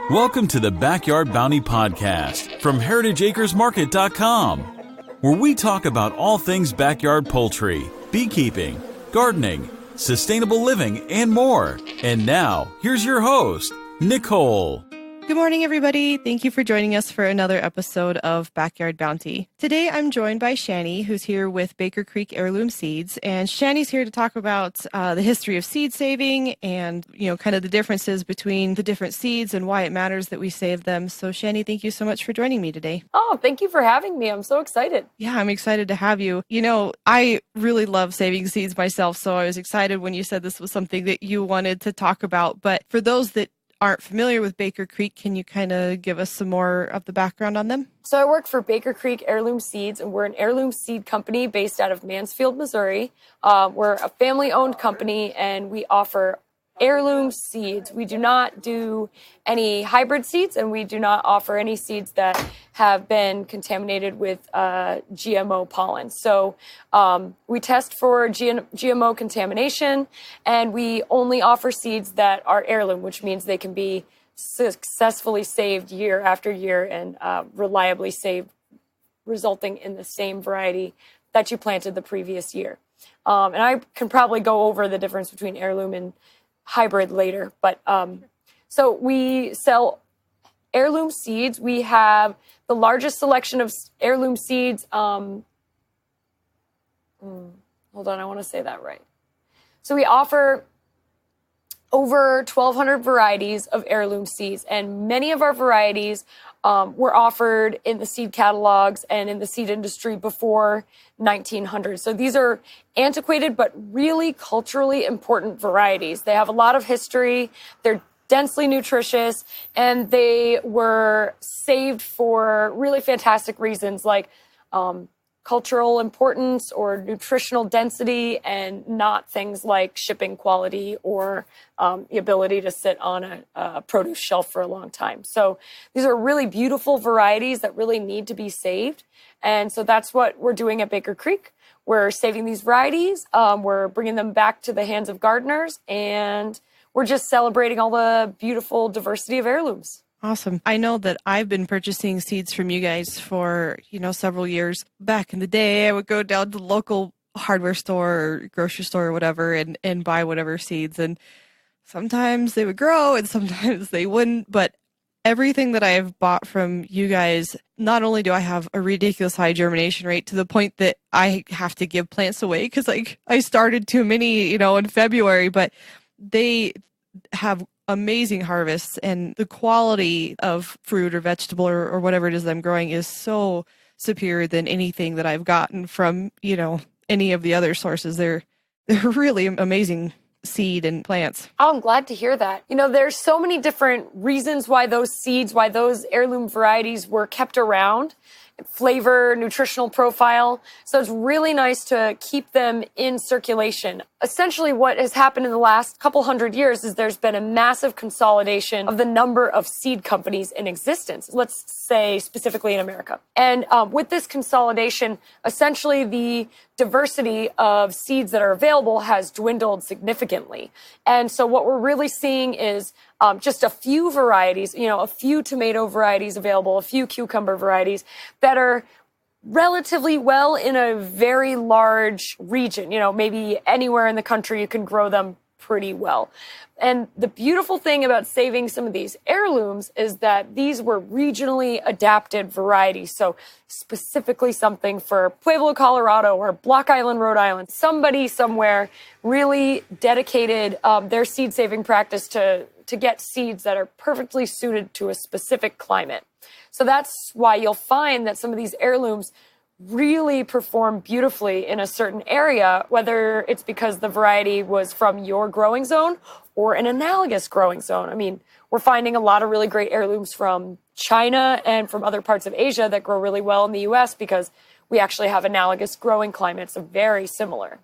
Welcome to the Backyard Bounty Podcast from heritageacresmarket.com, where we talk about all things backyard poultry, beekeeping, gardening, sustainable living, and more. And now, here's your host, Nicole. Good morning, everybody. Thank you for joining us for another episode of Backyard Bounty. Today, I'm joined by Shannie, who's here with Baker Creek Heirloom Seeds. And Shannie's here to talk about the history of seed saving and, kind of the differences between the different seeds and why it matters that we save them. So, Shannie, thank you so much for joining me today. Oh, thank you for having me. I'm so excited. Yeah, I'm excited to have you. I really love saving seeds myself, so I was excited when you said this was something that you wanted to talk about. But for those that aren't familiar with Baker Creek, can you kind of give us some more of the background on them? So I work for Baker Creek Heirloom Seeds, and we're an heirloom seed company based out of Mansfield, Missouri. We're a family-owned company, and we offer heirloom seeds. We do not do any hybrid seeds, and we do not offer any seeds that have been contaminated with GMO pollen. So we test for GMO contamination, and we only offer seeds that are heirloom, which means they can be successfully saved year after year and reliably saved, resulting in the same variety that you planted the previous year. And I can probably go over the difference between heirloom and hybrid later, but so we sell heirloom seeds. We have the largest selection of heirloom seeds. Hold on, I want to say that right. So we offer over 1,200 varieties of heirloom seeds, and many of our varieties were offered in the seed catalogs and in the seed industry before 1900. So these are antiquated but really culturally important varieties. They have a lot of history. They're densely nutritious, and they were saved for really fantastic reasons like cultural importance or nutritional density, and not things like shipping quality or the ability to sit on a produce shelf for a long time. So these are really beautiful varieties that really need to be saved. And so that's what we're doing at Baker Creek. We're saving these varieties. We're bringing them back to the hands of gardeners, and we're just celebrating all the beautiful diversity of heirlooms. Awesome. I know that I've been purchasing seeds from you guys for, several years. Back in the day, I would go down to the local hardware store or grocery store or whatever and buy whatever seeds. And sometimes they would grow and sometimes they wouldn't. But everything that I've bought from you guys, not only do I have a ridiculous high germination rate to the point that I have to give plants away because I started too many, in February, but they have amazing harvests, and the quality of fruit or vegetable or whatever it is that I'm growing is so superior than anything that I've gotten from, any of the other sources. They're really amazing seed and plants. Oh, I'm glad to hear that. There's so many different reasons why those heirloom varieties were kept around. Flavor, nutritional profile. So it's really nice to keep them in circulation. Essentially, what has happened in the last couple hundred years is there's been a massive consolidation of the number of seed companies in existence, let's say specifically in America. And with this consolidation, essentially the diversity of seeds that are available has dwindled significantly. And so what we're really seeing is just a few varieties, a few tomato varieties available, a few cucumber varieties that are relatively well in a very large region. Maybe anywhere in the country you can grow them pretty well. And the beautiful thing about saving some of these heirlooms is that these were regionally adapted varieties. So specifically something for Pueblo, Colorado, or Block Island, Rhode Island. Somebody somewhere really dedicated their seed saving practice to get seeds that are perfectly suited to a specific climate. So that's why you'll find that some of these heirlooms really perform beautifully in a certain area, whether it's because the variety was from your growing zone or an analogous growing zone. I mean, we're finding a lot of really great heirlooms from China and from other parts of Asia that grow really well in the U.S. because we actually have analogous growing climates very similar.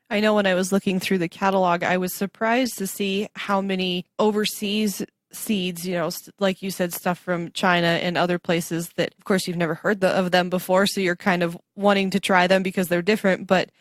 I know when I was looking through the catalog, I was surprised to see how many overseas seeds, like you said, stuff from China and other places that, of course, you've never heard of them before. So you're kind of wanting to try them because they're different. But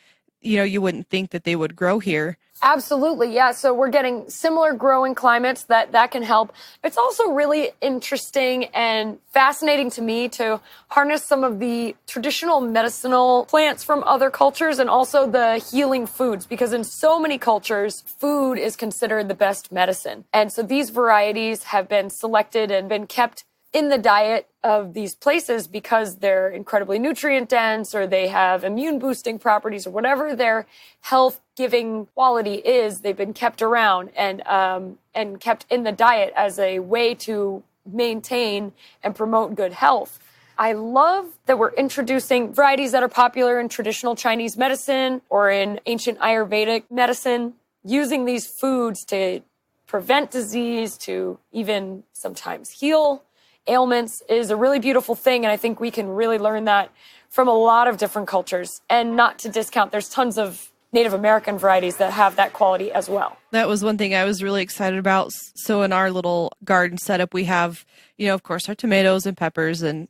you wouldn't think that they would grow here. Absolutely. Yeah. So we're getting similar growing climates that can help. It's also really interesting and fascinating to me to harness some of the traditional medicinal plants from other cultures and also the healing foods, because in so many cultures, food is considered the best medicine. And so these varieties have been selected and been kept in the diet of these places because they're incredibly nutrient dense, or they have immune boosting properties, or whatever their health giving quality is. They've been kept around and kept in the diet as a way to maintain and promote good health. I love that we're introducing varieties that are popular in traditional Chinese medicine or in ancient Ayurvedic medicine, using these foods to prevent disease, to even sometimes heal ailments, is a really beautiful thing. And I think we can really learn that from a lot of different cultures. And not to discount, there's tons of Native American varieties that have that quality as well. That was one thing I was really excited about. So in our little garden setup, we have, of course, our tomatoes and peppers and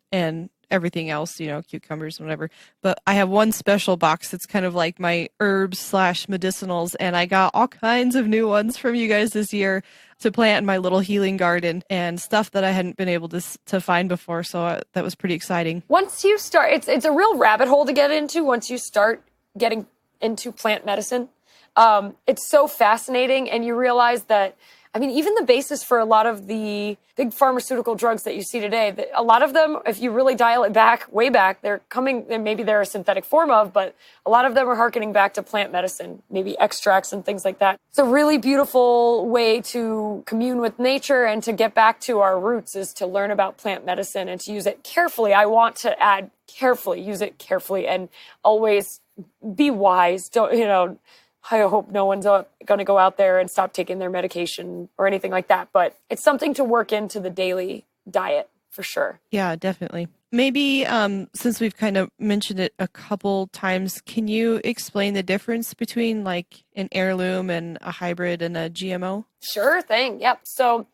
everything else, cucumbers and whatever. But I have one special box that's kind of like my herbs/medicinals. And I got all kinds of new ones from you guys this year to plant in my little healing garden, and stuff that I hadn't been able to find before. So that was pretty exciting. Once you start, it's a real rabbit hole to get into once you start getting into plant medicine. It's so fascinating, and you realize that, even the basis for a lot of the big pharmaceutical drugs that you see today, a lot of them, if you really dial it back, way back, they're coming, and maybe they're a synthetic form of, but a lot of them are hearkening back to plant medicine, maybe extracts and things like that. It's a really beautiful way to commune with nature and to get back to our roots, is to learn about plant medicine and to use it carefully. I want to add carefully, use it carefully, and always be wise. I hope no one's going to go out there and stop taking their medication or anything like that. But it's something to work into the daily diet for sure. Yeah, definitely. Maybe since we've kind of mentioned it a couple times, can you explain the difference between like an heirloom and a hybrid and a GMO? Sure thing. Yep. So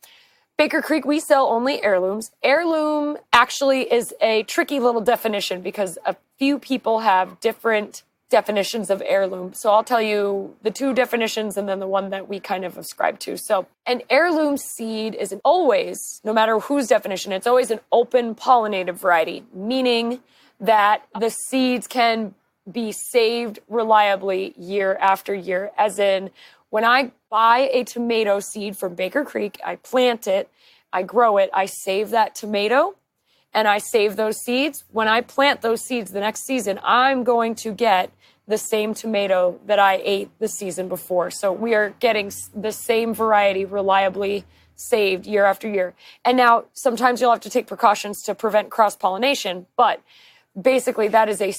Baker Creek, we sell only heirlooms. Heirloom actually is a tricky little definition because a few people have different definitions of heirloom. So I'll tell you the two definitions and then the one that we kind of ascribe to. So an heirloom seed is always, no matter whose definition, it's always an open pollinated variety, meaning that the seeds can be saved reliably year after year. As in, when I buy a tomato seed from Baker Creek, I plant it, I grow it, I save that tomato, and I save those seeds. When I plant those seeds the next season, I'm going to get the same tomato that I ate the season before. So we are getting the same variety reliably saved year after year. And now sometimes you'll have to take precautions to prevent cross-pollination, but basically that is a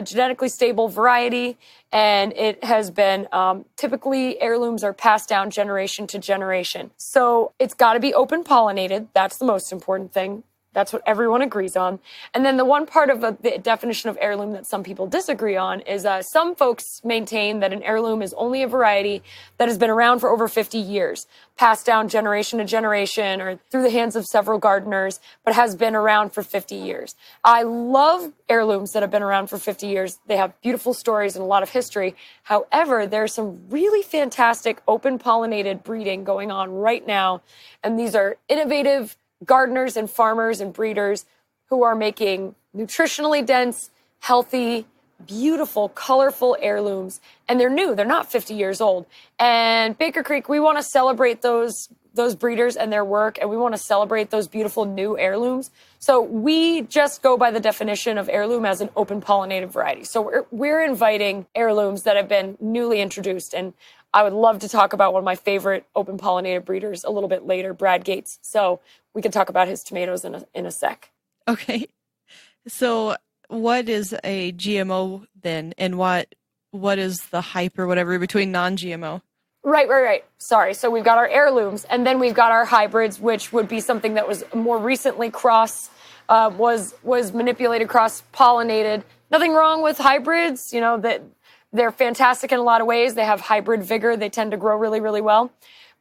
genetically stable variety, and it has been, typically heirlooms are passed down generation to generation. So it's got to be open pollinated. That's the most important thing. That's what everyone agrees on. And then the one part of the definition of heirloom that some people disagree on is some folks maintain that an heirloom is only a variety that has been around for over 50 years, passed down generation to generation or through the hands of several gardeners, but has been around for 50 years. I love heirlooms that have been around for 50 years. They have beautiful stories and a lot of history. However, there's some really fantastic open pollinated breeding going on right now. And these are innovative gardeners and farmers and breeders who are making nutritionally dense, healthy, beautiful, colorful heirlooms. And they're new. They're not 50 years old. And Baker Creek, we want to celebrate those breeders and their work, and we want to celebrate those beautiful new heirlooms. So we just go by the definition of heirloom as an open pollinated variety. So we're inviting heirlooms that have been newly introduced. And I would love to talk about one of my favorite open pollinated breeders a little bit later, Brad Gates. So we can talk about his tomatoes in a sec. Okay. So what is a GMO then? And what is the hype or whatever between non-GMO? Right. Sorry. So we've got our heirlooms, and then we've got our hybrids, which would be something that was more recently was manipulated, cross-pollinated. Nothing wrong with hybrids, that they're fantastic in a lot of ways. They have hybrid vigor. They tend to grow really, really well.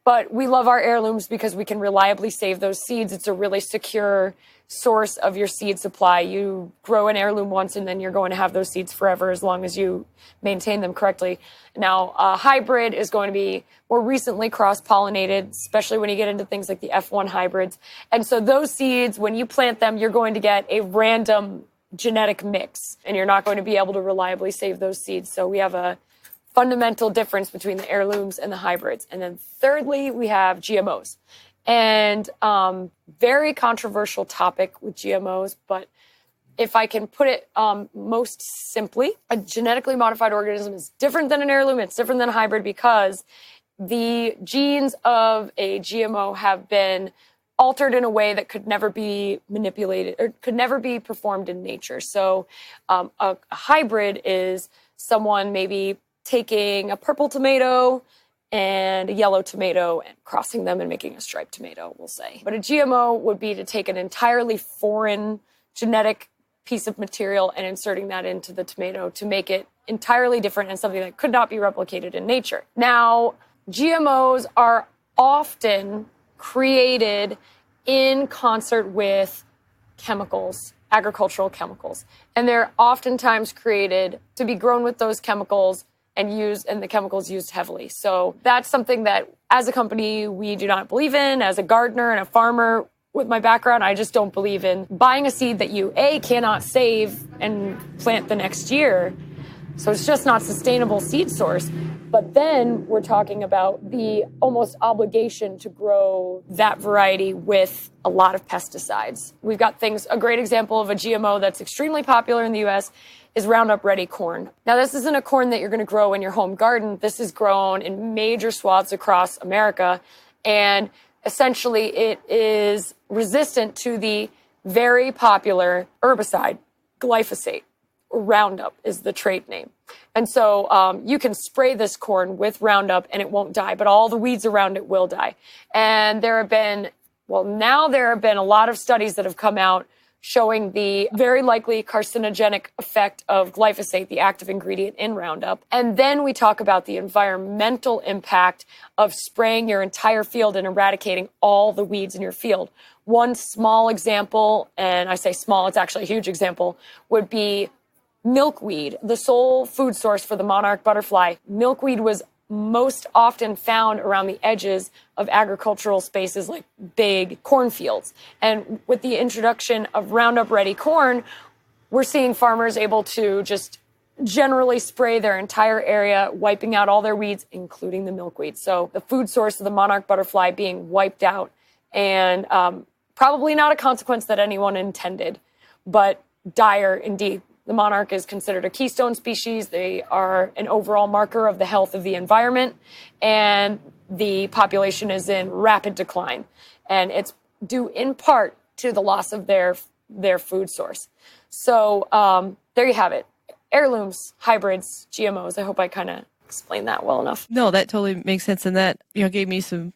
But we love our heirlooms because we can reliably save those seeds. It's a really secure source of your seed supply. You grow an heirloom once and then you're going to have those seeds forever as long as you maintain them correctly. Now, a hybrid is going to be more recently cross-pollinated, especially when you get into things like the F1 hybrids. And so those seeds, when you plant them, you're going to get a random genetic mix, and you're not going to be able to reliably save those seeds. So we have a fundamental difference between the heirlooms and the hybrids. And then thirdly, we have GMOs. And very controversial topic with GMOs, but if I can put it most simply, a genetically modified organism is different than an heirloom. It's different than a hybrid because the genes of a GMO have been altered in a way that could never be manipulated or could never be performed in nature. So a hybrid is someone maybe taking a purple tomato and a yellow tomato and crossing them and making a striped tomato, we'll say. But a GMO would be to take an entirely foreign genetic piece of material and inserting that into the tomato to make it entirely different and something that could not be replicated in nature. Now, GMOs are often created in concert with chemicals, agricultural chemicals. And they're oftentimes created to be grown with those chemicals and the chemicals used heavily. So that's something that as a company, we do not believe in. As a gardener and a farmer with my background, I just don't believe in buying a seed that you, A, cannot save and plant the next year. So it's just not sustainable seed source. But then we're talking about the almost obligation to grow that variety with a lot of pesticides. We've got a great example of a GMO that's extremely popular in the US is Roundup Ready corn. Now, this isn't a corn that you're going to grow in your home garden. This is grown in major swaths across America. And essentially, it is resistant to the very popular herbicide, glyphosate. Roundup is the trade name. And so you can spray this corn with Roundup and it won't die, but all the weeds around it will die. And there have been a lot of studies that have come out showing the very likely carcinogenic effect of glyphosate, the active ingredient in Roundup. And then we talk about the environmental impact of spraying your entire field and eradicating all the weeds in your field. One small example, and I say small, it's actually a huge example, would be milkweed, the sole food source for the monarch butterfly. Milkweed was most often found around the edges of agricultural spaces like big cornfields. And with the introduction of Roundup Ready corn, we're seeing farmers able to just generally spray their entire area, wiping out all their weeds, including the milkweed. So the food source of the monarch butterfly being wiped out, and probably not a consequence that anyone intended, but dire indeed. The monarch is considered a keystone species. They are an overall marker of the health of the environment, and the population is in rapid decline. And it's due in part to the loss of their food source. So there you have it. Heirlooms, hybrids, GMOs. I hope I kind of explained that well enough. No, that totally makes sense. And that, gave me some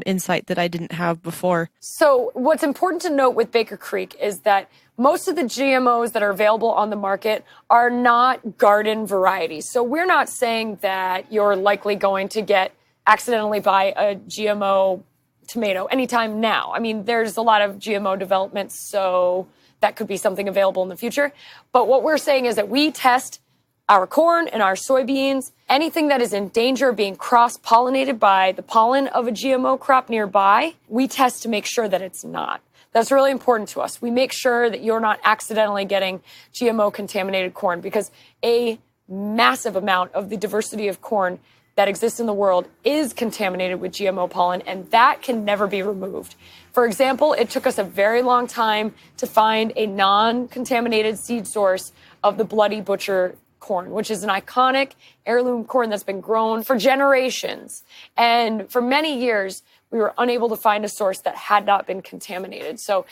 insight that I didn't have before. So what's important to note with Baker Creek is that most of the GMOs that are available on the market are not garden varieties. So we're not saying that you're likely going to accidentally buy a GMO tomato anytime now. I mean, there's a lot of GMO development, so that could be something available in the future. But what we're saying is that we test our corn and our soybeans, anything that is in danger of being cross-pollinated by the pollen of a GMO crop nearby, we test to make sure that it's not. That's really important to us. We make sure that you're not accidentally getting GMO-contaminated corn because a massive amount of the diversity of corn that exists in the world is contaminated with GMO pollen, and that can never be removed. For example, it took us a very long time to find a non-contaminated seed source of the Bloody Butcher corn, which is an iconic heirloom corn that's been grown for generations. And for many years, we were unable to find a source that had not been contaminated. So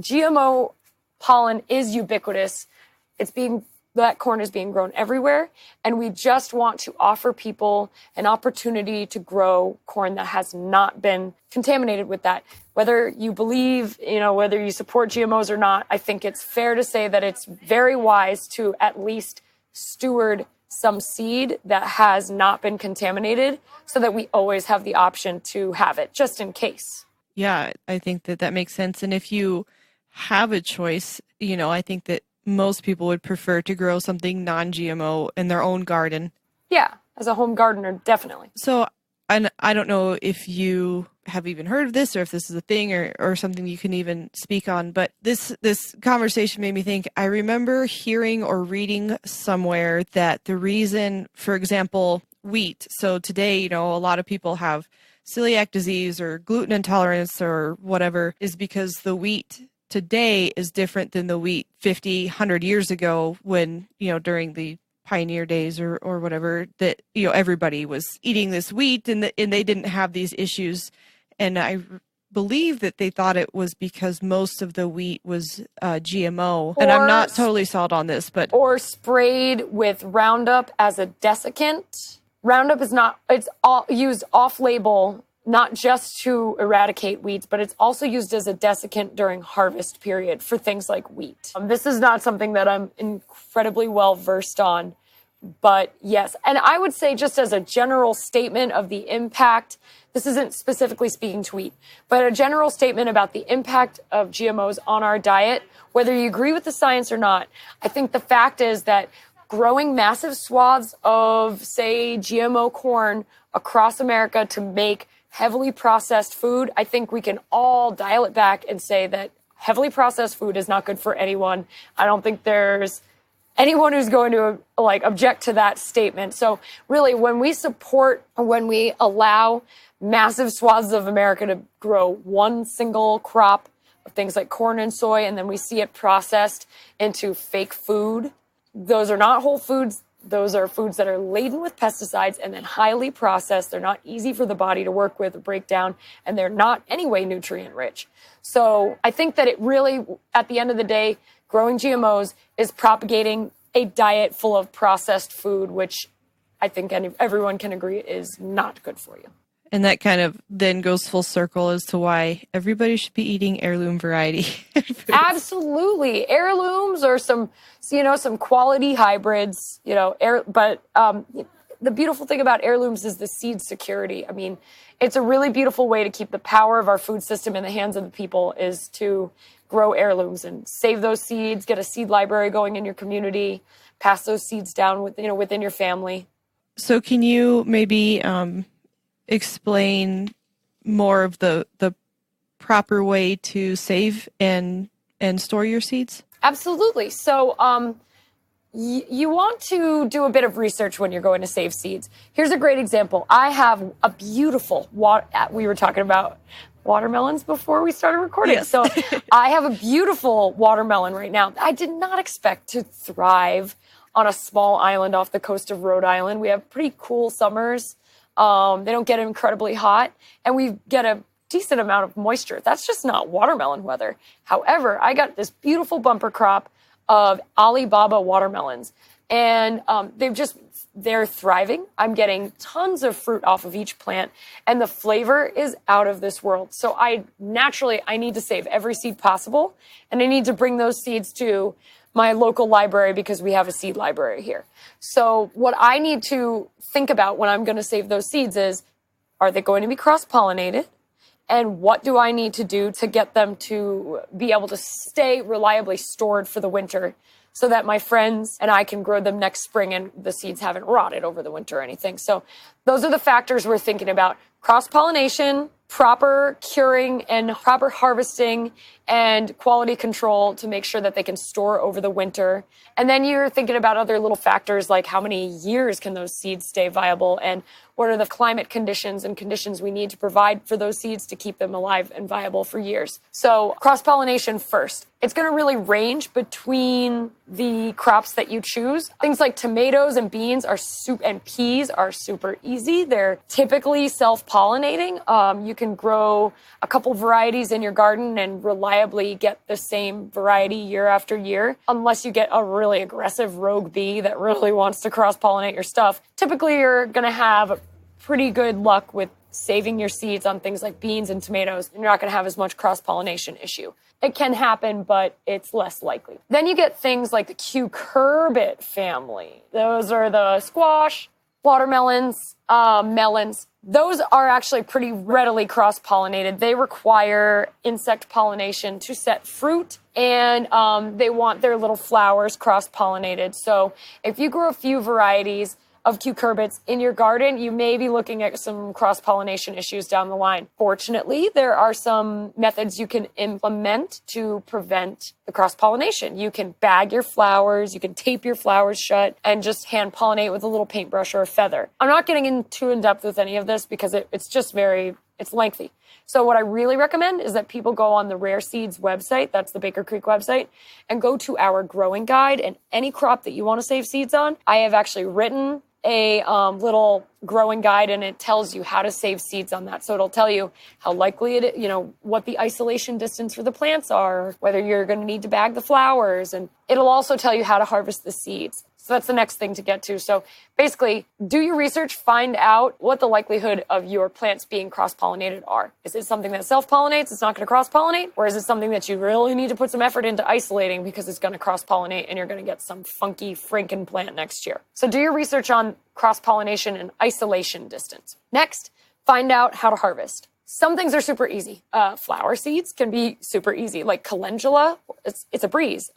GMO pollen is ubiquitous. That corn is being grown everywhere. And we just want to offer people an opportunity to grow corn that has not been contaminated with that. Whether you believe, whether you support GMOs or not, I think it's fair to say that it's very wise to at least steward some seed that has not been contaminated so that we always have the option to have it just in case. Yeah, I think that makes sense. And if you have a choice, I think that most people would prefer to grow something non-GMO in their own garden. Yeah, as a home gardener, definitely. So I don't know if you have even heard of this or if this is a thing or something you can even speak on, but this conversation made me think. I remember hearing or reading somewhere that the reason, for example, wheat. So today, a lot of people have celiac disease or gluten intolerance or whatever, is because the wheat today is different than the wheat 50, 100 years ago when, during the pioneer days or whatever, that, everybody was eating this wheat and they didn't have these issues. And I believe that they thought it was because most of the wheat was GMO. And I'm not totally sold on this, but... Or sprayed with Roundup as a desiccant. Roundup is it's used off-label, not just to eradicate weeds, but it's also used as a desiccant during harvest period for things like wheat. This is not something that I'm incredibly well versed on, but yes. And I would say, just as a general statement of the impact, this isn't specifically speaking to wheat, but a general statement about the impact of GMOs on our diet, whether you agree with the science or not, I think the fact is that growing massive swaths of, say, GMO corn across America to make heavily processed food, I think we can all dial it back and say that heavily processed food is not good for anyone. I don't think there's anyone who's going to object to that statement. So really, when we support or when we allow massive swaths of America to grow one single crop of things like corn and soy, and then we see it processed into fake food, those are not whole foods. Those are foods that are laden with pesticides and then highly processed. They're not easy for the body to work with or break down, and they're not anyway nutrient rich. So I think that it really, at the end of the day, growing GMOs is propagating a diet full of processed food, which I think everyone can agree is not good for you. And that kind of then goes full circle as to why everybody should be eating heirloom variety foods. Absolutely. Heirlooms or some quality hybrids, but the beautiful thing about heirlooms is the seed security. I mean, it's a really beautiful way to keep the power of our food system in the hands of the people, is to grow heirlooms and save those seeds, get a seed library going in your community, pass those seeds down within your family. So can you maybe explain more of the proper way to save and store your seeds? Absolutely. So you want to do a bit of research when you're going to save seeds. Here's a great example. I have a beautiful we were talking about watermelons before we started recording. Yes. So I have a beautiful watermelon right now. I did not expect to thrive on a small island off the coast of Rhode Island. We have pretty cool summers. They don't get incredibly hot, and we get a decent amount of moisture. That's just not watermelon weather. However, I got this beautiful bumper crop of Alibaba watermelons, and they're thriving. I'm getting tons of fruit off of each plant, and the flavor is out of this world. So I need to save every seed possible, and I need to bring those seeds to my local library because we have a seed library here. So what I need to think about when I'm going to save those seeds is, are they going to be cross-pollinated? And what do I need to do to get them to be able to stay reliably stored for the winter so that my friends and I can grow them next spring and the seeds haven't rotted over the winter or anything? So those are the factors we're thinking about: cross-pollination, proper curing and proper harvesting, and quality control to make sure that they can store over the winter. And then you're thinking about other little factors like how many years can those seeds stay viable, and what are the climate conditions and conditions we need to provide for those seeds to keep them alive and viable for years. So cross-pollination first. It's going to really range between the crops that you choose. Things like tomatoes and beans and peas are super easy. They're typically self-pollinating. You can grow a couple varieties in your garden and reliably get the same variety year after year, unless you get a really aggressive rogue bee that really wants to cross-pollinate your stuff. Typically, you're going to have pretty good luck with saving your seeds on things like beans and tomatoes, you're not going to have as much cross-pollination issue. It can happen, but it's less likely. Then you get things like the cucurbit family. Those are the squash, watermelons, melons. Those are actually pretty readily cross-pollinated. They require insect pollination to set fruit, and they want their little flowers cross-pollinated. So if you grow a few varieties of cucurbits in your garden, you may be looking at some cross-pollination issues down the line. Fortunately, there are some methods you can implement to prevent the cross-pollination. You can bag your flowers, you can tape your flowers shut, and just hand pollinate with a little paintbrush or a feather. I'm not getting in depth with any of this because it's just it's lengthy. So what I really recommend is that people go on the Rare Seeds website, that's the Baker Creek website, and go to our growing guide, and any crop that you want to save seeds on, I have actually written a little growing guide, and it tells you how to save seeds on that. So it'll tell you how likely it is, what the isolation distance for the plants are, whether you're going to need to bag the flowers, and it'll also tell you how to harvest the seeds. So that's the next thing to get to. So basically, do your research, find out what the likelihood of your plants being cross-pollinated are. Is it something that self-pollinates, it's not going to cross-pollinate? Or is it something that you really need to put some effort into isolating because it's going to cross-pollinate and you're going to get some funky Franken plant next year? So do your research on cross-pollination and isolation distance. Next, find out how to harvest. Some things are super easy. Flower seeds can be super easy, like calendula. It's a breeze.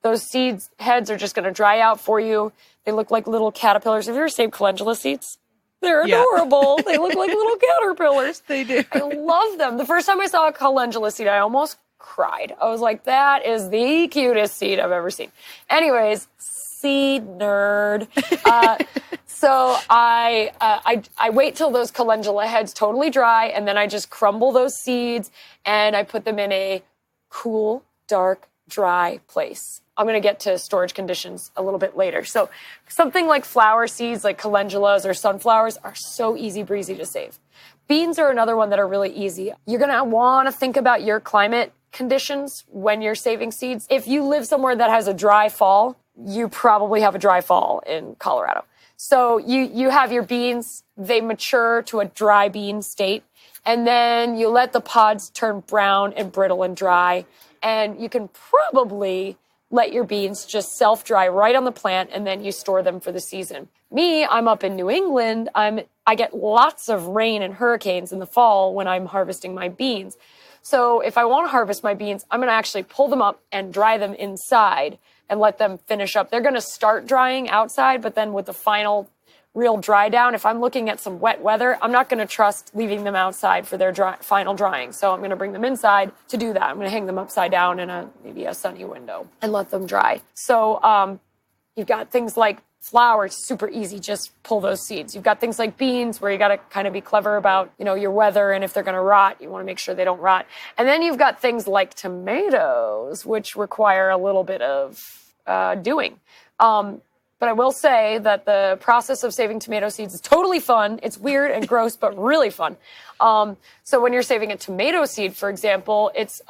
Those seeds heads are just going to dry out for you. They look like little caterpillars. Have you ever saved calendula seeds? They're adorable. They look like little caterpillars. They do. I love them. The first time I saw a calendula seed, I almost cried. I was like, that is the cutest seed I've ever seen. Anyways, seed nerd. So I wait till those calendula heads totally dry, and then I just crumble those seeds, and I put them in a cool, dark, dry place. I'm going to get to storage conditions a little bit later. So something like flower seeds, like calendulas or sunflowers, are so easy breezy to save. Beans are another one that are really easy. You're going to want to think about your climate conditions when you're saving seeds. If you live somewhere that has a dry fall, you probably have a dry fall in Colorado. So you have your beans, they mature to a dry bean state, and then you let the pods turn brown and brittle and dry, and you can probably let your beans just self-dry right on the plant, and then you store them for the season. Me, I'm up in New England. I get lots of rain and hurricanes in the fall when I'm harvesting my beans. So if I want to harvest my beans, I'm going to actually pull them up and dry them inside and let them finish up. They're going to start drying outside, but then with the final real dry down, if I'm looking at some wet weather, I'm not going to trust leaving them outside for their final drying. So I'm going to bring them inside to do that. I'm going to hang them upside down in maybe a sunny window and let them dry. So you've got things like flowers, super easy, just pull those seeds. You've got things like beans where you got to kind of be clever about, your weather, and if they're going to rot, you want to make sure they don't rot. And then you've got things like tomatoes, which require a little bit of doing. But I will say that the process of saving tomato seeds is totally fun. It's weird and gross, but really fun. So when you're saving a tomato seed, for example, it's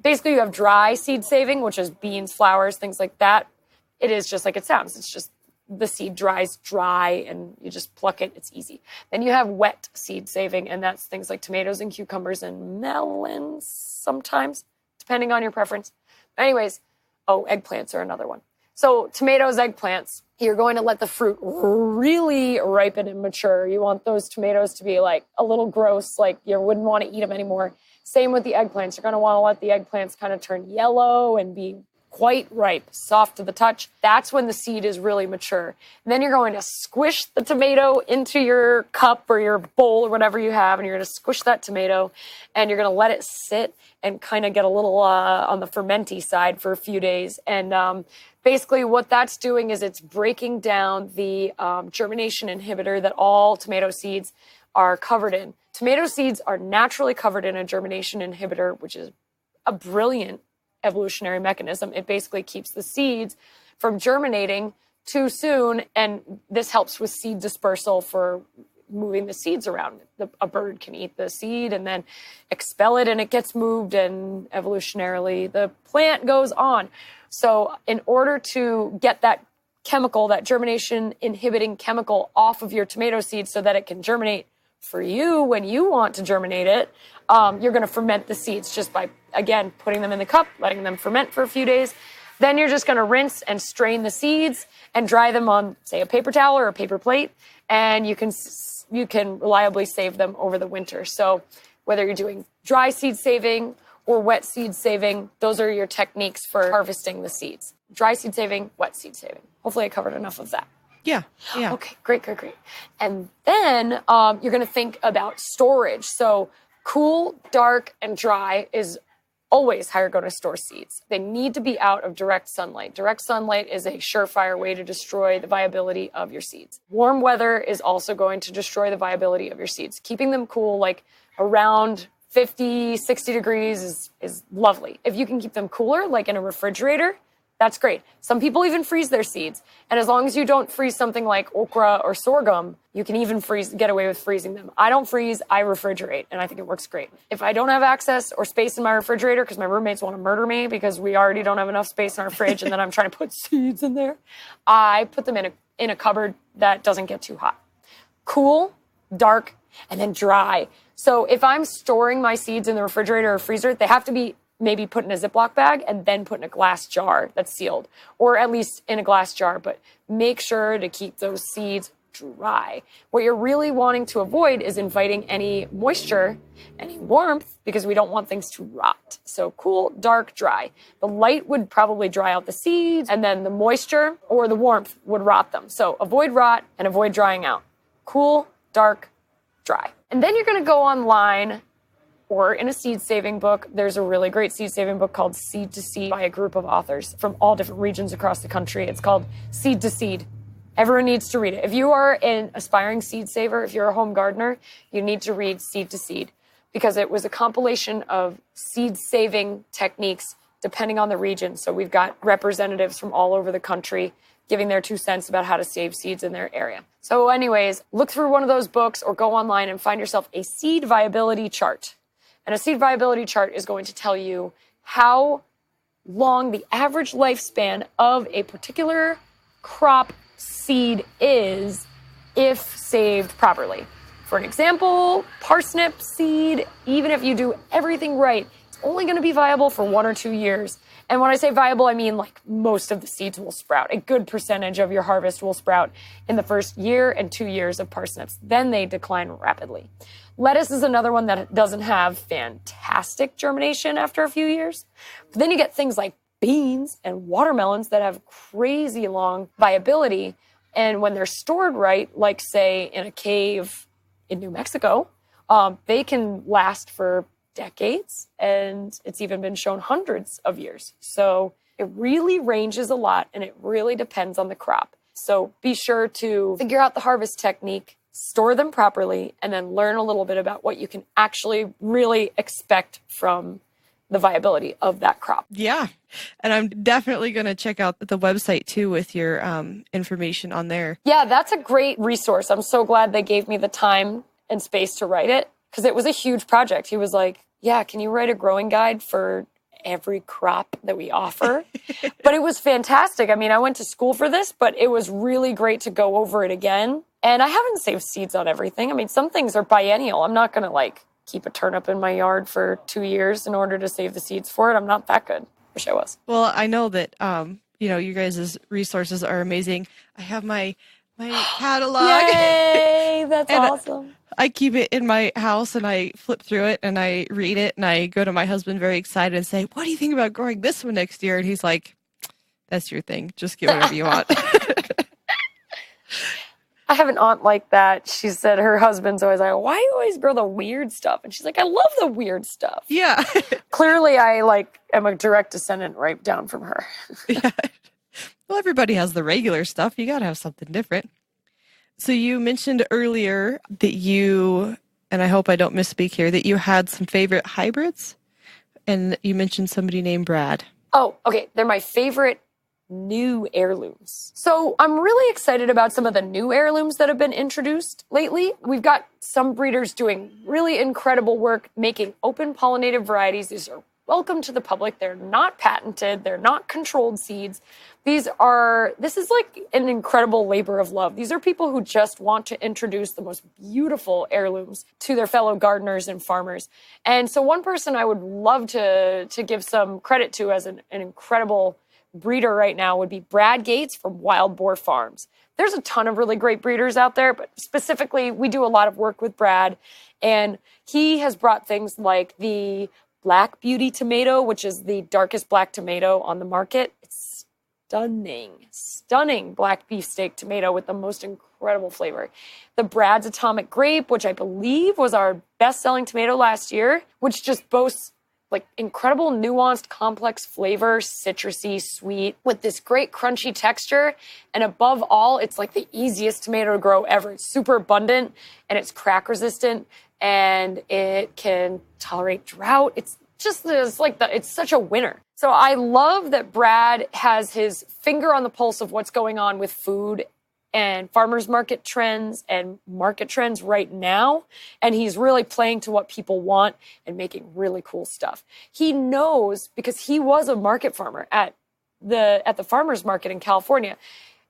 basically you have dry seed saving, which is beans, flowers, things like that. It is just like it sounds. It's just the seed dries dry and you just pluck it. It's easy. Then you have wet seed saving, and that's things like tomatoes and cucumbers and melons sometimes, depending on your preference. Anyways, eggplants are another one. So tomatoes, eggplants, you're going to let the fruit really ripen and mature. You want those tomatoes to be like a little gross, like you wouldn't want to eat them anymore. Same with the eggplants. You're going to want to let the eggplants kind of turn yellow and be quite ripe, soft to the touch. That's when the seed is really mature. And then you're going to squish the tomato into your cup or your bowl or whatever you have, and you're going to squish that tomato, and you're going to let it sit and kind of get a little on the fermenty side for a few days. And basically what that's doing is it's breaking down the germination inhibitor that all tomato seeds are covered in. Tomato seeds are naturally covered in a germination inhibitor, which is a brilliant evolutionary mechanism. It basically keeps the seeds from germinating too soon, and this helps with seed dispersal for moving the seeds around. A bird can eat the seed and then expel it, and it gets moved, and evolutionarily the plant goes on. So in order to get that chemical, that germination inhibiting chemical off of your tomato seed so that it can germinate For you, when you want to germinate it, you're going to ferment the seeds just by, again, putting them in the cup, letting them ferment for a few days. Then you're just going to rinse and strain the seeds and dry them on, say, a paper towel or a paper plate, and you can reliably save them over the winter. So whether you're doing dry seed saving or wet seed saving, those are your techniques for harvesting the seeds. Dry seed saving, wet seed saving. Hopefully I covered enough of that. Yeah. Okay, great. And then you're going to think about storage. So cool, dark, and dry is always how you're going to store seeds. They need to be out of direct sunlight. Direct sunlight is a surefire way to destroy the viability of your seeds. Warm weather is also going to destroy the viability of your seeds. Keeping them cool, like around 50, 60 degrees is lovely. If you can keep them cooler, like in a refrigerator, that's great. Some people even freeze their seeds. And as long as you don't freeze something like okra or sorghum, you can even get away with freezing them. I don't freeze, I refrigerate, and I think it works great. If I don't have access or space in my refrigerator, because my roommates want to murder me because we already don't have enough space in our fridge, and then I'm trying to put seeds in there, I put them in a cupboard that doesn't get too hot. Cool, dark, and then dry. So if I'm storing my seeds in the refrigerator or freezer, they have to be maybe put in a Ziploc bag and then put in a glass jar that's sealed, or at least in a glass jar, but make sure to keep those seeds dry. What you're really wanting to avoid is inviting any moisture, any warmth, because we don't want things to rot. So cool, dark, dry. The light would probably dry out the seeds, and then the moisture or the warmth would rot them. So avoid rot and avoid drying out. Cool, dark, dry. And then you're going to go online or in a seed saving book. There's a really great seed saving book called Seed to Seed by a group of authors from all different regions across the country. It's called Seed to Seed. Everyone needs to read it. If you are an aspiring seed saver, if you're a home gardener, you need to read Seed to Seed, because it was a compilation of seed saving techniques depending on the region. So we've got representatives from all over the country giving their 2 cents about how to save seeds in their area. So anyways, look through one of those books or go online and find yourself a seed viability chart. And a seed viability chart is going to tell you how long the average lifespan of a particular crop seed is if saved properly. For an example, parsnip seed, even if you do everything right, it's only going to be viable for 1 or 2 years. And when I say viable, I mean like most of the seeds will sprout. A good percentage of your harvest will sprout in the first year and 2 years of parsnips. Then they decline rapidly. Lettuce is another one that doesn't have fantastic germination after a few years. But then you get things like beans and watermelons that have crazy long viability. And when they're stored right, like say in a cave in New Mexico, they can last for decades, and it's even been shown hundreds of years. So it really ranges a lot, and it really depends on the crop. So be sure to figure out the harvest technique, store them properly, and then learn a little bit about what you can actually really expect from the viability of that crop. Yeah. And I'm definitely going to check out the website too with your information on there. Yeah, that's a great resource. I'm so glad they gave me the time and space to write it, because it was a huge project. He was like, yeah, can you write a growing guide for every crop that we offer? But it was fantastic. I mean, I went to school for this, but it was really great to go over it again. And I haven't saved seeds on everything. I mean, some things are biennial. I'm not going to keep a turnip in my yard for 2 years in order to save the seeds for it. I'm not that good. Wish I was. Well, I know that, you guys' resources are amazing. I have my catalog. Yay! That's awesome. I keep it in my house and I flip through it and I read it and I go to my husband very excited and say, what do you think about growing this one next year? And he's like, that's your thing. Just get whatever you want. I have an aunt like that. She said her husband's always like, why do you always grow the weird stuff? And she's like, I love the weird stuff. Yeah. Clearly, I am a direct descendant right down from her. Yeah. Well, everybody has the regular stuff. You got to have something different. So you mentioned earlier that you, and I hope I don't misspeak here, that you had some favorite hybrids, and you mentioned somebody named Brad. Oh, okay. They're my favorite new heirlooms. So I'm really excited about some of the new heirlooms that have been introduced lately. We've got some breeders doing really incredible work making open pollinated varieties. These are welcome to the public. They're not patented. They're not controlled seeds. This is like an incredible labor of love. These are people who just want to introduce the most beautiful heirlooms to their fellow gardeners and farmers. And so one person I would love to give some credit to as an incredible breeder right now would be Brad Gates from Wild Boar Farms. There's a ton of really great breeders out there, but specifically we do a lot of work with Brad, and he has brought things like the Black Beauty tomato, which is the darkest black tomato on the market. It's stunning black beefsteak tomato with the most incredible flavor. The Brad's Atomic Grape, which I believe was our best-selling tomato last year, which just boasts like incredible nuanced, complex flavor, citrusy, sweet, with this great crunchy texture. And above all, it's like the easiest tomato to grow ever. It's super abundant and it's crack resistant and it can tolerate drought. It's such a winner. So I love that Brad has his finger on the pulse of what's going on with food and farmers market trends and market trends right now. And he's really playing to what people want and making really cool stuff. He knows, because he was a market farmer at the farmers market in California.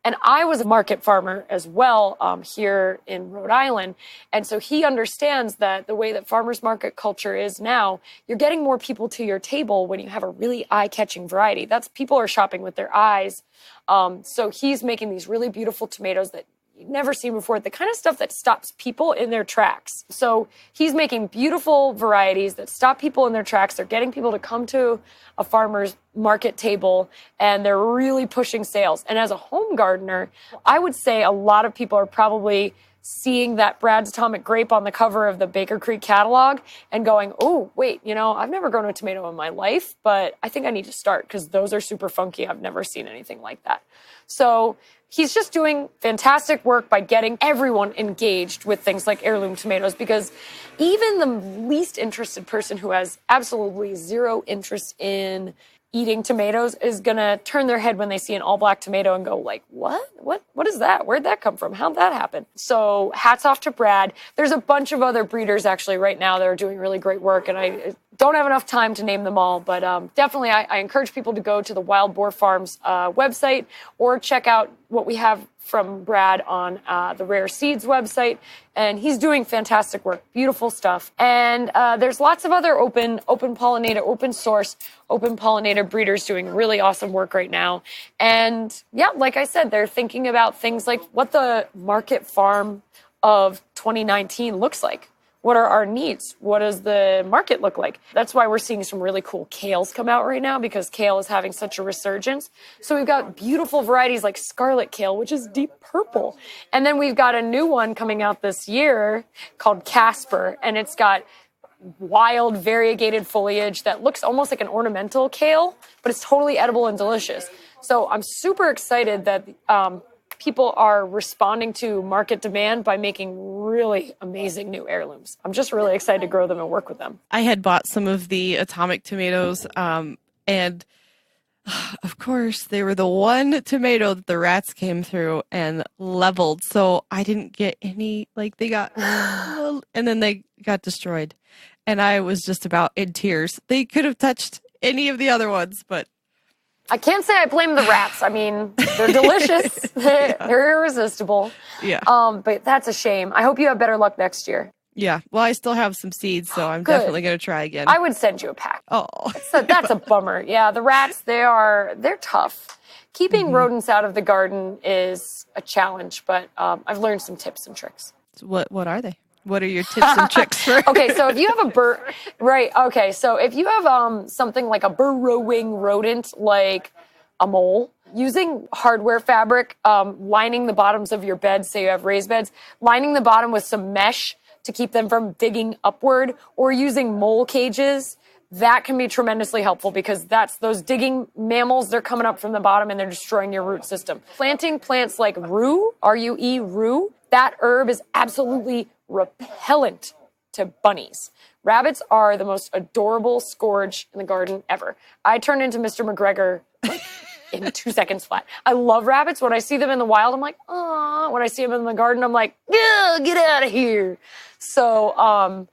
And I was a market farmer as well here in Rhode Island. And so he understands that the way that farmers market culture is now, you're getting more people to your table when you have a really eye-catching variety. People are shopping with their eyes. So he's making these really beautiful tomatoes that you've never seen before, the kind of stuff that stops people in their tracks. So he's making beautiful varieties that stop people in their tracks. They're getting people to come to a farmer's market table, and they're really pushing sales. And as a home gardener, I would say a lot of people are probably seeing that Brad's Atomic Grape on the cover of the Baker Creek catalog and going, oh, wait, I've never grown a tomato in my life, but I think I need to start because those are super funky. I've never seen anything like that. So he's just doing fantastic work by getting everyone engaged with things like heirloom tomatoes, because even the least interested person who has absolutely zero interest in eating tomatoes is going to turn their head when they see an all black tomato and go like, what is that? Where'd that come from? How'd that happen? So hats off to Brad. There's a bunch of other breeders actually right now that are doing really great work, and I don't have enough time to name them all, but definitely I encourage people to go to the Wild Boar Farms website or check out what we have from Brad on the Rare Seeds website. And he's doing fantastic work, beautiful stuff. And there's lots of other open pollinator, open source, open pollinator breeders doing really awesome work right now. And yeah, like I said, they're thinking about things like what the market farm of 2019 looks like. What are our needs? What does the market look like? That's why we're seeing some really cool kales come out right now, because kale is having such a resurgence. So we've got beautiful varieties like scarlet kale, which is deep purple. And then we've got a new one coming out this year called Casper, and it's got wild variegated foliage that looks almost like an ornamental kale, but it's totally edible and delicious. So I'm super excited that people are responding to market demand by making really amazing new heirlooms. I'm just really excited to grow them and work with them. I had bought some of the atomic tomatoes, and of course they were the one tomato that the rats came through and leveled. So I didn't get any, they got, and then they got destroyed. And I was just about in tears. They could have touched any of the other ones, but I can't say I blame the rats. I mean, they're delicious. They're irresistible. Yeah. But that's a shame. I hope you have better luck next year. Yeah. Well, I still have some seeds, so I'm definitely going to try again. I would send you a pack. Oh. That's a bummer. Yeah, the rats, they're tough. Keeping rodents out of the garden is a challenge, but I've learned some tips and tricks. What are they? What are your tips and tricks for? Okay, so if you have so if you have something like a burrowing rodent, like a mole, using hardware fabric, lining the bottoms of your beds, say you have raised beds, lining the bottom with some mesh to keep them from digging upward, or using mole cages, that can be tremendously helpful, because those digging mammals, they're coming up from the bottom and they're destroying your root system. Planting plants like rue, R-U-E, rue, that herb is absolutely repellent to bunnies. Rabbits are the most adorable scourge in the garden ever. I turned into Mr. McGregor in 2 seconds flat. I love rabbits. When I see them in the wild, I'm like, oh. When I see them in the garden, I'm like, yeah, get out of here. So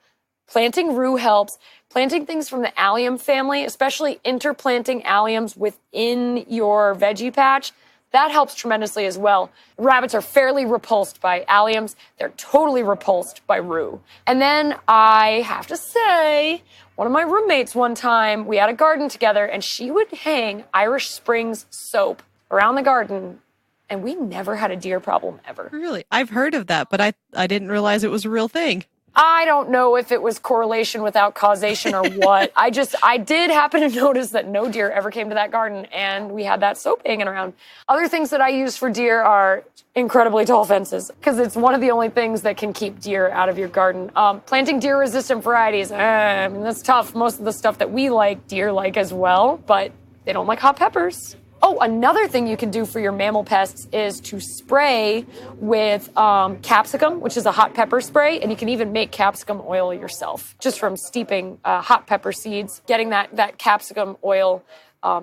Planting rue helps. Planting things from the allium family, especially interplanting alliums within your veggie patch, that helps tremendously as well. Rabbits are fairly repulsed by alliums. They're totally repulsed by rue. And then I have to say, one of my roommates one time, we had a garden together, and she would hang Irish Springs soap around the garden, and we never had a deer problem ever. Really? I've heard of that, but I didn't realize it was a real thing. I don't know if it was correlation without causation or what. I did happen to notice that no deer ever came to that garden, and we had that soap hanging around. Other things that I use for deer are incredibly tall fences, because it's one of the only things that can keep deer out of your garden. Planting deer-resistant varieties, I mean, that's tough. Most of the stuff that we like, deer like as well, but they don't like hot peppers. Oh, another thing you can do for your mammal pests is to spray with capsicum, which is a hot pepper spray, and you can even make capsicum oil yourself, just from steeping hot pepper seeds, getting that capsicum oil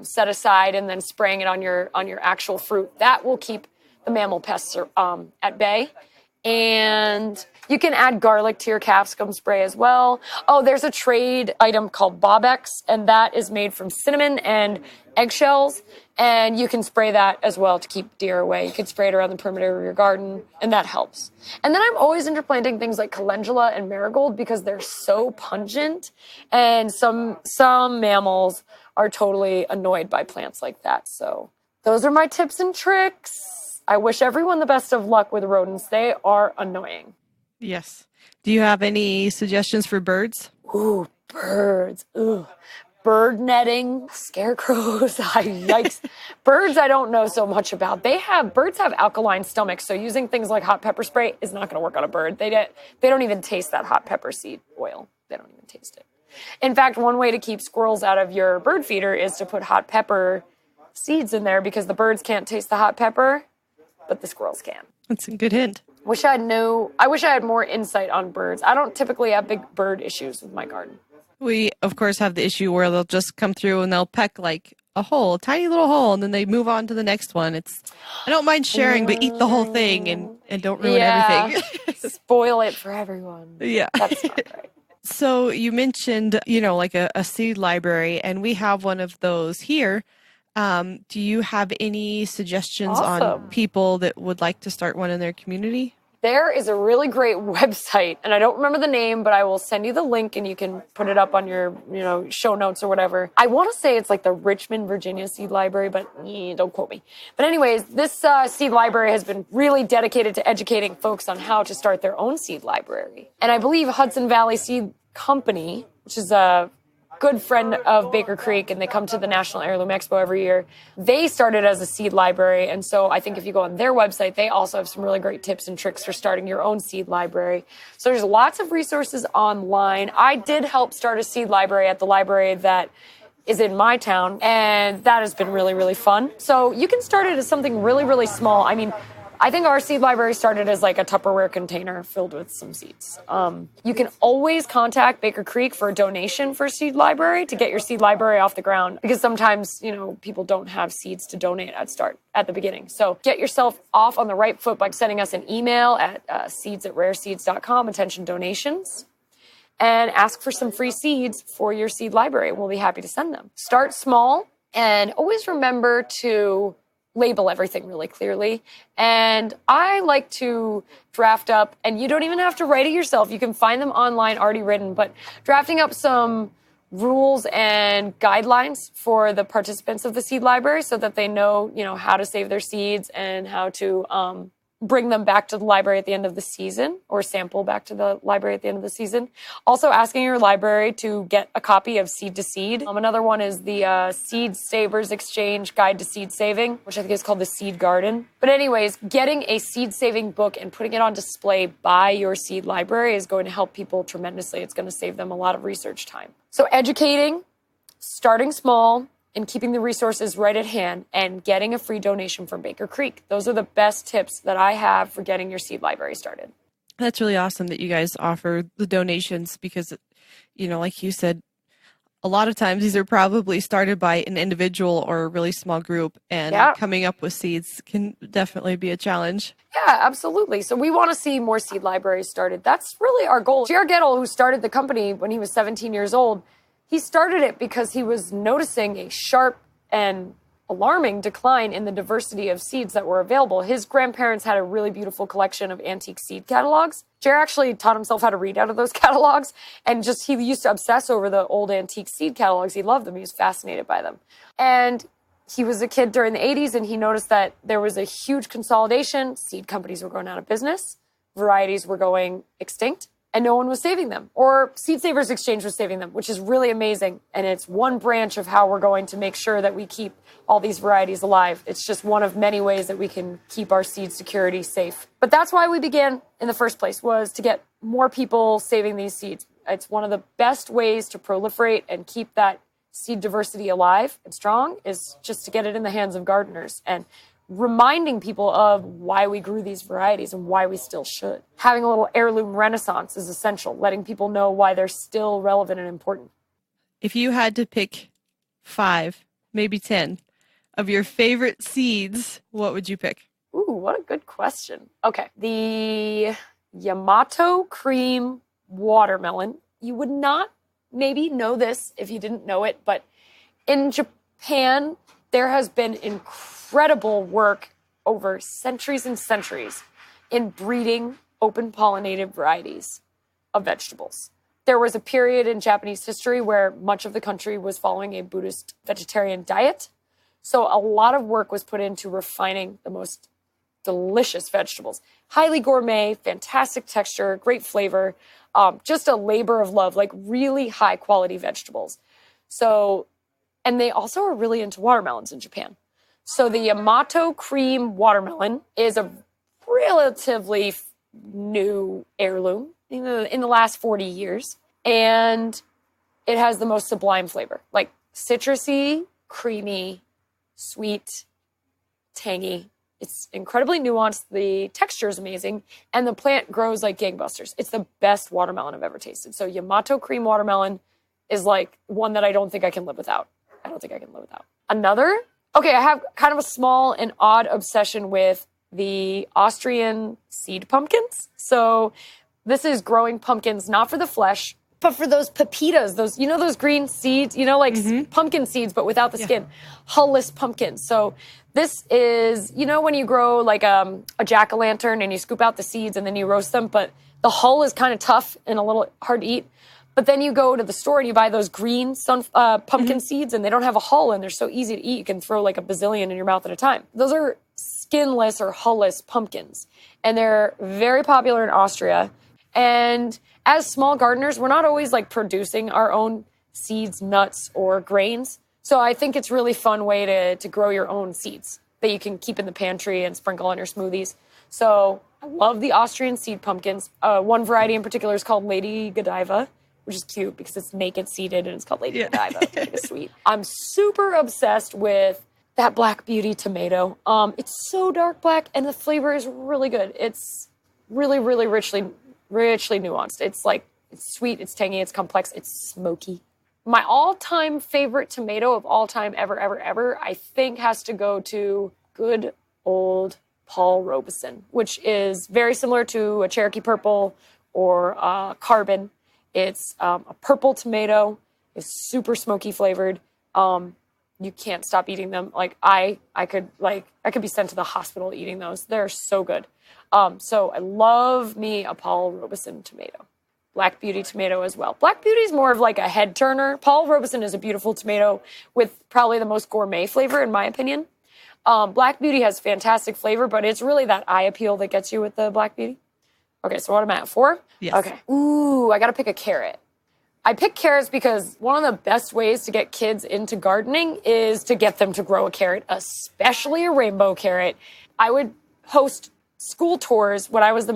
set aside, and then spraying it on your actual fruit. That will keep the mammal pests at bay. And you can add garlic to your capsicum spray as well. Oh, there's a trade item called Bobex, and that is made from cinnamon and eggshells, and you can spray that as well to keep deer away. You can spray it around the perimeter of your garden, and that helps. And then I'm always interplanting things like calendula and marigold because they're so pungent, and some mammals are totally annoyed by plants like that. So those are my tips and tricks. I wish everyone the best of luck with rodents. They are annoying. Yes. Do you have any suggestions for birds? Ooh, birds. Ooh. Bird netting, scarecrows, yikes. Birds I don't know so much about. Birds have alkaline stomachs, so using things like hot pepper spray is not going to work on a bird. They don't even taste that hot pepper seed oil. They don't even taste it. In fact, one way to keep squirrels out of your bird feeder is to put hot pepper seeds in there, because the birds can't taste the hot pepper, but the squirrels can. That's a good hint. I wish I had more insight on birds. I don't typically have big bird issues with my garden. We, of course, have the issue where they'll just come through and they'll peck like a tiny little hole, and then they move on to the next one. I don't mind sharing, but eat the whole thing and don't ruin everything. Spoil it for everyone. Yeah. That's not right. So you mentioned, like a seed library, and we have one of those here. Do you have any suggestions on people that would like to start one in their community? There is a really great website, and I don't remember the name, but I will send you the link and you can put it up on your, show notes or whatever. I want to say it's like the Richmond, Virginia Seed Library, but don't quote me. But anyways, this seed library has been really dedicated to educating folks on how to start their own seed library. And I believe Hudson Valley Seed Company, which is a good friend of Baker Creek, and they come to the National Heirloom Expo every year. They started as a seed library, and so I think if you go on their website, they also have some really great tips and tricks for starting your own seed library. So there's lots of resources online. I did help start a seed library at the library that is in my town, and that has been really, really fun. So you can start it as something really, really small. I mean, I think our seed library started as like a Tupperware container filled with some seeds. You can always contact Baker Creek for a donation for a seed library to get your seed library off the ground, because sometimes, people don't have seeds to donate at the beginning. So get yourself off on the right foot by sending us an email at seeds@rareseeds.com, attention donations, and ask for some free seeds for your seed library. We'll be happy to send them. Start small, and always remember to label everything really clearly. And I like to draft up, and you don't even have to write it yourself. You can find them online already written, but drafting up some rules and guidelines for the participants of the seed library so that they know, how to save their seeds and how to bring them back to the library at the end of the season, or sample back to the library at the end of the season. Also asking your library to get a copy of Seed to Seed. Another one is the Seed Savers Exchange Guide to Seed Saving, which I think is called the Seed Garden. But anyways, getting a seed saving book and putting it on display by your seed library is going to help people tremendously. It's going to save them a lot of research time. So educating, starting small, and keeping the resources right at hand, and getting a free donation from Baker Creek. Those are the best tips that I have for getting your seed library started. That's really awesome that you guys offer the donations, because, like you said, a lot of times these are probably started by an individual or a really small group, and coming up with seeds can definitely be a challenge. Yeah, absolutely. So we want to see more seed libraries started. That's really our goal. J.R. Gettle, who started the company when he was 17 years old, he started it because he was noticing a sharp and alarming decline in the diversity of seeds that were available. His grandparents had a really beautiful collection of antique seed catalogs. Jer actually taught himself how to read out of those catalogs, and he used to obsess over the old antique seed catalogs. He loved them. He was fascinated by them. And he was a kid during the 80s, and he noticed that there was a huge consolidation. Seed companies were going out of business. Varieties were going extinct. And no one was saving them. Or Seed Savers Exchange was saving them, which is really amazing. And it's one branch of how we're going to make sure that we keep all these varieties alive. It's just one of many ways that we can keep our seed security safe. But that's why we began in the first place, was to get more people saving these seeds. It's one of the best ways to proliferate and keep that seed diversity alive and strong, is just to get it in the hands of gardeners. And reminding people of why we grew these varieties and why we still should. Having a little heirloom renaissance is essential, letting people know why they're still relevant and important. If you had to pick 5, maybe 10 of your favorite seeds, what would you pick? Ooh, what a good question. Okay, the Yamato cream watermelon. You would not maybe know this if you didn't know it, but in Japan, there has been incredible work over centuries and centuries in breeding open pollinated varieties of vegetables. There was a period in Japanese history where much of the country was following a Buddhist vegetarian diet. So a lot of work was put into refining the most delicious vegetables. Highly gourmet, fantastic texture, great flavor, just a labor of love, like really high quality vegetables. So, and they also are really into watermelons in Japan. So the Yamato cream watermelon is a relatively new heirloom in the last 40 years. And it has the most sublime flavor, like citrusy, creamy, sweet, tangy. It's incredibly nuanced. The texture is amazing. And the plant grows like gangbusters. It's the best watermelon I've ever tasted. So Yamato cream watermelon is like one that I don't think I can live without. Another? Okay, I have kind of a small and odd obsession with the Austrian seed pumpkins. So this is growing pumpkins, not for the flesh, but for those pepitas, those green seeds, pumpkin seeds, but without the skin, hull-less pumpkins. So this is, when you grow like a jack-o'-lantern and you scoop out the seeds and then you roast them, but the hull is kind of tough and a little hard to eat. But then you go to the store and you buy those green pumpkin seeds, and they don't have a hull, and they're so easy to eat. You can throw like a bazillion in your mouth at a time. Those are skinless or hull-less pumpkins, and they're very popular in Austria. And as small gardeners, we're not always like producing our own seeds, nuts, or grains. So I think it's a really fun way to grow your own seeds that you can keep in the pantry and sprinkle on your smoothies. So I love the Austrian seed pumpkins. One variety in particular is called Lady Godiva, which is cute because it's naked seeded and it's called Lady Godiva. It's sweet. I'm super obsessed with that Black Beauty tomato. It's so dark black and the flavor is really good. It's really, really richly nuanced. It's sweet, it's tangy, it's complex, it's smoky. My all-time favorite tomato of all time ever, I think has to go to good old Paul Robeson, which is very similar to a Cherokee Purple or Carbon. It's a purple tomato. It's super smoky flavored. You can't stop eating them. Like I could be sent to the hospital eating those. They're so good. So I love me a Paul Robeson tomato. Black Beauty tomato as well. Black Beauty is more of like a head turner. Paul Robeson is a beautiful tomato with probably the most gourmet flavor in my opinion. Black Beauty has fantastic flavor, but it's really that eye appeal that gets you with the Black Beauty. Okay, so what am I at, 4? Yes. Okay. Ooh, I got to pick a carrot. I pick carrots because one of the best ways to get kids into gardening is to get them to grow a carrot, especially a rainbow carrot. I would host school tours when I was the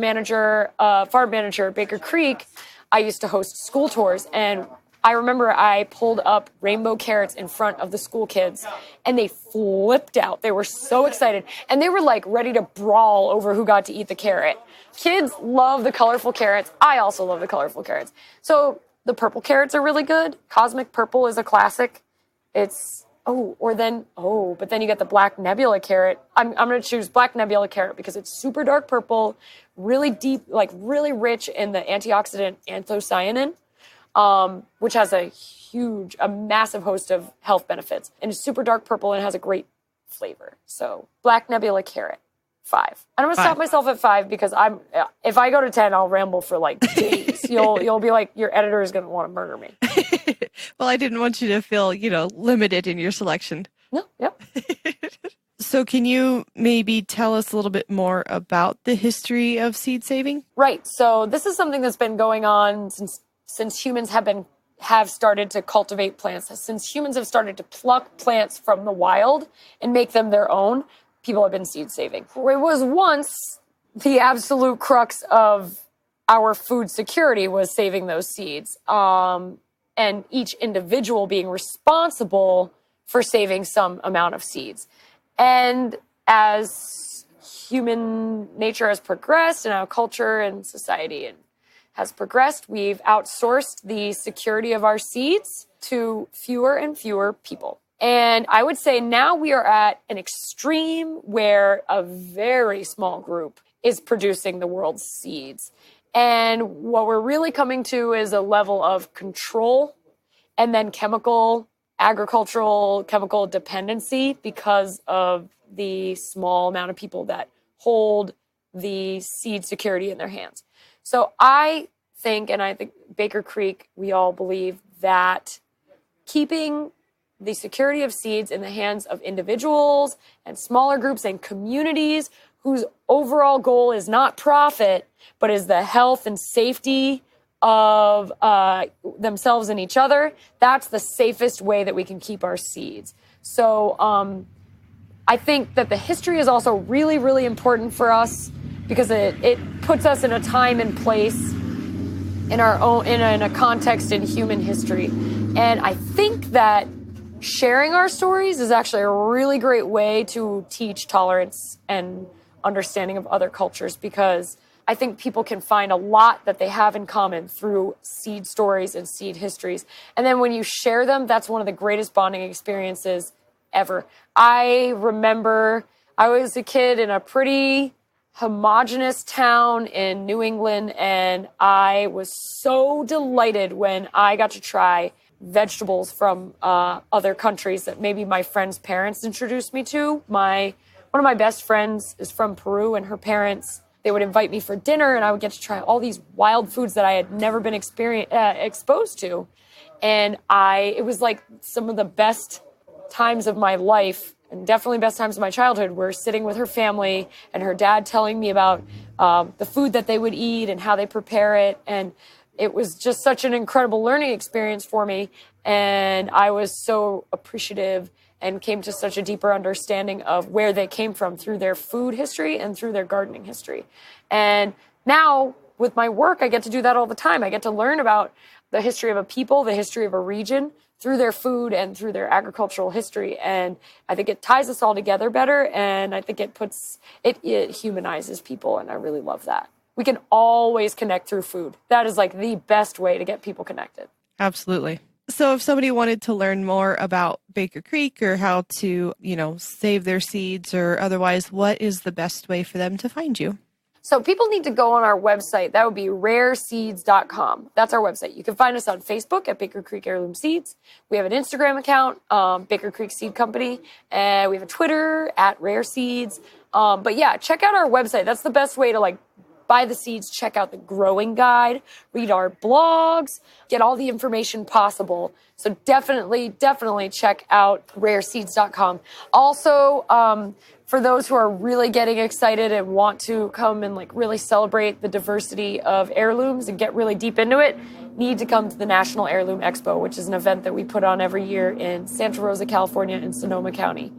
farm manager at Baker Creek. I used to host school tours, and I remember I pulled up rainbow carrots in front of the school kids, and they flipped out. They were so excited, and they were like ready to brawl over who got to eat the carrot. Kids love the colorful carrots. I also love the colorful carrots. So The purple carrots are really good. Cosmic purple is a classic. But then you get the black nebula carrot. I'm going to choose black nebula carrot because it's super dark purple, really deep, like really rich in the antioxidant anthocyanin, which has a massive host of health benefits. And it's super dark purple and it has a great flavor. So black nebula carrot, 5. I'm going to stop myself at 5 because if I go to 10, I'll ramble for like days. You'll be like, your editor is going to want to murder me. Well, I didn't want you to feel, limited in your selection. No, yep. So can you maybe tell us a little bit more about the history of seed saving? Right. So this is something that's been going on since humans have started to cultivate plants, since humans have started to pluck plants from the wild and make them their own. People have been seed saving. It was once the absolute crux of our food security was saving those seeds. And each individual being responsible for saving some amount of seeds. And as human nature has progressed and our culture and society has progressed, we've outsourced the security of our seeds to fewer and fewer people. And I would say now we are at an extreme where a very small group is producing the world's seeds. And what we're really coming to is a level of control and then agricultural chemical dependency because of the small amount of people that hold the seed security in their hands. So I think Baker Creek, we all believe that keeping the security of seeds in the hands of individuals and smaller groups and communities whose overall goal is not profit, but is the health and safety of themselves and each other, that's the safest way that we can keep our seeds. So I think that the history is also really, really important for us because it puts us in a time and place in a context in human history. And I think that sharing our stories is actually a really great way to teach tolerance and understanding of other cultures, because I think people can find a lot that they have in common through seed stories and seed histories. And then when you share them, that's one of the greatest bonding experiences ever. I remember I was a kid in a pretty homogenous town in New England, and I was so delighted when I got to try vegetables from other countries that maybe my friends' parents introduced me to. One of my best friends is from Peru, and her parents, they would invite me for dinner, and I would get to try all these wild foods that I had never been exposed to. And it was like some of the best times of my life, and definitely best times of my childhood, were sitting with her family and her dad telling me about the food that they would eat and how they prepare it. And it was just such an incredible learning experience for me. And I was so appreciative and came to such a deeper understanding of where they came from through their food history and through their gardening history. And now with my work, I get to do that all the time. I get to learn about the history of a people, the history of a region through their food and through their agricultural history. And I think it ties us all together better. And I think it humanizes people. And I really love that. We can always connect through food. That is like the best way to get people connected. Absolutely. So if somebody wanted to learn more about Baker Creek or how to, save their seeds or otherwise, what is the best way for them to find you? So people need to go on our website. That would be rareseeds.com. That's our website. You can find us on Facebook at Baker Creek Heirloom Seeds. We have an Instagram account, Baker Creek Seed Company, and we have a Twitter at Rare Seeds. But yeah, check out our website. That's the best way to buy the seeds, check out the growing guide, read our blogs, get all the information possible. So definitely check out rareseeds.com. Also, for those who are really getting excited and want to come and really celebrate the diversity of heirlooms and get really deep into it, need to come to the National Heirloom Expo, which is an event that we put on every year in Santa Rosa, California, in Sonoma County.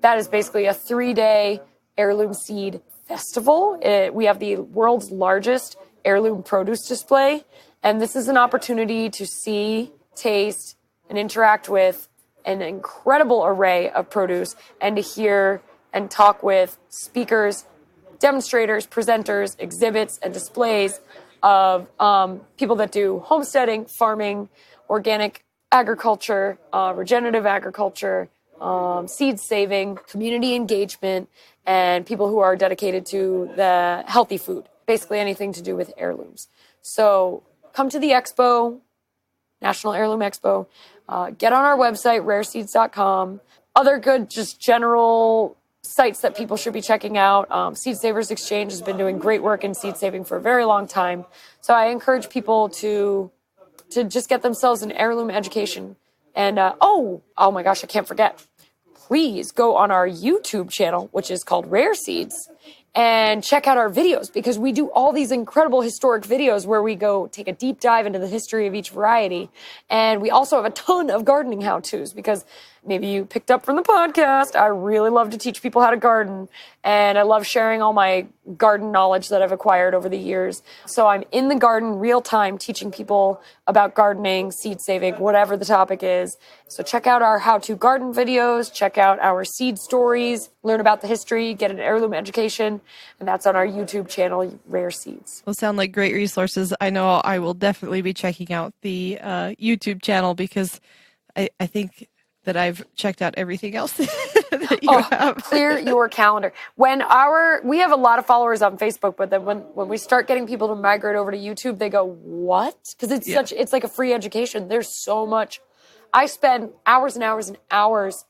That is basically a 3-day heirloom seed festival. We have the world's largest heirloom produce display, and this is an opportunity to see, taste, and interact with an incredible array of produce, and to hear and talk with speakers, demonstrators, presenters, exhibits, and displays of people that do homesteading, farming, organic agriculture, regenerative agriculture, seed saving, community engagement, and people who are dedicated to the healthy food, basically anything to do with heirlooms. So come to the expo, National Heirloom Expo. Get on our website, rareseeds.com. Other good, just general sites that people should be checking out. Seed Savers Exchange has been doing great work in seed saving for a very long time. So I encourage people to just get themselves an heirloom education. And, oh my gosh, I can't forget. Please go on our YouTube channel, which is called Rare Seeds, and check out our videos, because we do all these incredible historic videos where we go take a deep dive into the history of each variety. And we also have a ton of gardening how-tos, because maybe you picked up from the podcast, I really love to teach people how to garden, and I love sharing all my garden knowledge that I've acquired over the years. So I'm in the garden real time teaching people about gardening, seed saving, whatever the topic is. So check out our how-to garden videos, check out our seed stories, learn about the history, get an heirloom education, and that's on our YouTube channel, Rare Seeds. Those sound like great resources. I know I will definitely be checking out the YouTube channel, because I think that I've checked out everything else that you have. Clear your calendar. We have a lot of followers on Facebook, but then when we start getting people to migrate over to YouTube, they go, what? Because it's like a free education. There's so much. I spend hours and hours and hours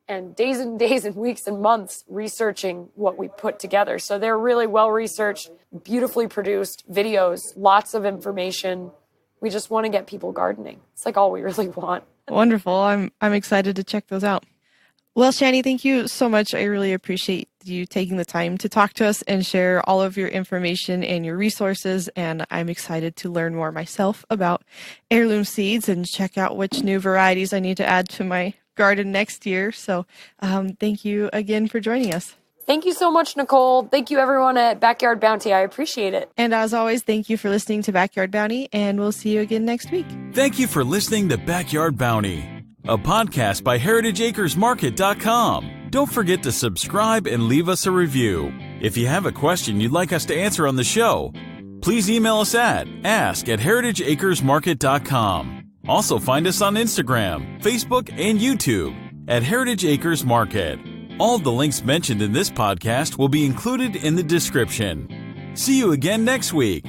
and days and weeks and months researching what we put together. So they're really well-researched, beautifully produced videos, lots of information. We just want to get people gardening. It's like all we really want. Wonderful. I'm excited to check those out. Well, Shannie, thank you so much. I really appreciate you taking the time to talk to us and share all of your information and your resources. And I'm excited to learn more myself about heirloom seeds and check out which new varieties I need to add to my garden next year. So thank you again for joining us. Thank you so much, Nicole. Thank you, everyone at Backyard Bounty. I appreciate it. And as always, thank you for listening to Backyard Bounty, and we'll see you again next week. Thank you for listening to Backyard Bounty, a podcast by heritageacresmarket.com. Don't forget to subscribe and leave us a review. If you have a question you'd like us to answer on the show, please email us at ask@heritageacresmarket.com. Also find us on Instagram, Facebook, and YouTube at Heritage Acres Market. All the links mentioned in this podcast will be included in the description. See you again next week.